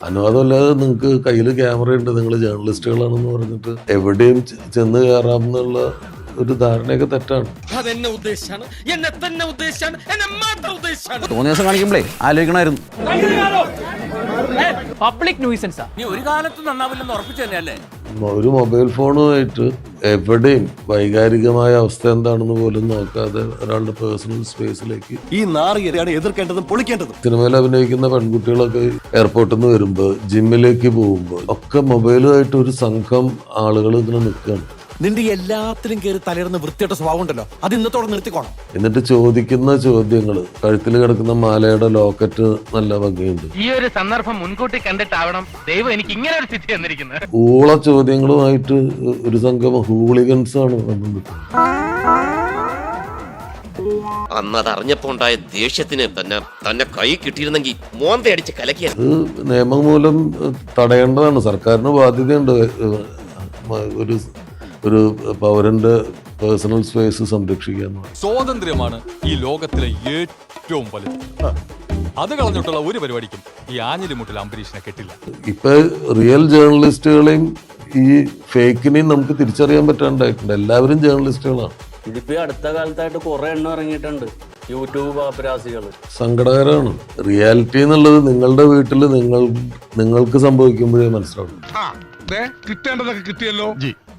അനുവാദമല്ലാതെ നിങ്ങൾക്ക് കയ്യിൽ ക്യാമറ ഉണ്ട്, നിങ്ങൾ ജേർണലിസ്റ്റുകളാണെന്ന് പറഞ്ഞിട്ട് എവിടെയും ചെന്ന് കയറാം എന്നുള്ള ഒരു ധാരണയൊക്കെ തെറ്റാണ്. തോന്നിയ ദിവസം കാണിക്കുമ്പോഴേ ആലോചിക്കണമായിരുന്നു. പബ്ലിക് ന്യൂസൻസാ. നീ ഒരു കാലത്ത് നന്നാവില്ലെന്ന് ഉറപ്പിച്ചു തന്നെയല്ലേ? ഒരു മൊബൈൽ ഫോണുമായിട്ട് എവിടെയും വൈകാരികമായ അവസ്ഥ എന്താണെന്ന് പോലും നോക്കാതെ ഒരാളുടെ പേഴ്സണൽ സ്പേസിലേക്ക് ഈ നാറിയാണ് എതിർക്കേണ്ടതും പൊളിക്കേണ്ടതും. സിനിമയിൽ അഭിനയിക്കുന്ന പെൺകുട്ടികളൊക്കെ എയർപോർട്ടിൽ നിന്ന് വരുമ്പോൾ, ജിമ്മിലേക്ക് പോകുമ്പോൾ ഒക്കെ മൊബൈലുമായിട്ട് ഒരു സംഘം ആളുകൾ ഇങ്ങനെ നിൽക്കുകയാണ്. നിന്റെ എല്ലാത്തിലും കയറി തലയിടുന്ന വൃത്തിയുടെ സ്വഭാവം ഉണ്ടല്ലോ, അത് ഇന്നത്തോടെ നിർത്തിക്കോണം. എന്നിട്ട് ചോദിക്കുന്ന ചോദ്യങ്ങൾ, കഴുത്തിൽ കിടക്കുന്ന മാലയുടെ ലോക്കറ്റ് നല്ല ഭംഗിയുണ്ട്. ഈ ഒരു സന്ദർഭം മുൻകൂട്ടി കണ്ടിട്ടാവണം ദൈവം എനിക്ക് ഇങ്ങനെ ഒരു സ്ഥിതി തന്നിരിക്കുന്നത്. ഊള ചോദ്യങ്ങളുമായിട്ട് ഒരു സംഘം ഹൂളിഗൻസ് ആണ് വന്നത്. അന്ന് അത് അറിഞ്ഞപ്പോ ഉണ്ടായ ദേഷ്യത്തിന് തന്നെ കൈ കിട്ടിയിരുന്നെങ്കിൽ മോന്തയടിച്ച് കലക്കിയ. അത് നിയമം മൂലം തടയേണ്ടതാണ്. സർക്കാരിന് ബാധ്യതയുണ്ട് ഒരു പൗരന്റെ പേഴ്സണൽ സ്പേസ് സംരക്ഷിക്കാൻ. സ്വാതന്ത്ര്യമാണ് ഈ ലോകത്തിലെ ഏറ്റവും വലുത്. അത് കളഞ്ഞിട്ടുള്ള ഒരു പരിപാടിക്കും ഈ ആഞ്ഞിലിമുട്ടിൽ അംബരീഷിനെ കെട്ടില്ല. ഇപ്പൊ റിയൽ ജേർണലിസ്റ്റുകളെയും ഈ ഫേക്കിനെയും നമുക്ക് തിരിച്ചറിയാൻ പറ്റാണ്ടായിട്ടുണ്ട്. എല്ലാവരും ജേർണലിസ്റ്റുകളാണ്. ഇതിപ്പോ അടുത്ത കാലത്തായിട്ട് കുറെ എണ്ണം ഇറങ്ങിയിട്ടുണ്ട്, യൂട്യൂബ് പാപ്പരാസികള്. സങ്കടകരമാണ്. റിയാലിറ്റി എന്നുള്ളത് നിങ്ങളുടെ വീട്ടിൽ നിങ്ങൾക്ക് സംഭവിക്കുമ്പോഴേ മനസ്സിലാവും. കിട്ടേണ്ടതൊക്കെ കിട്ടിയല്ലോ,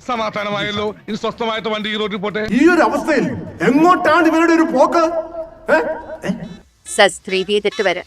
സമാധാനമായല്ലോ. ഇനി സ്വസ്ഥമായിട്ട് വണ്ടി ഈ റോഡിൽ പോട്ടെ. ഈ ഒരു അവസ്ഥയിൽ എങ്ങോട്ടാണ് ഇവരുടെ ഒരു പോക്ക്? സസ്ത്രീ ചെയ്തിട്ട് വരാം.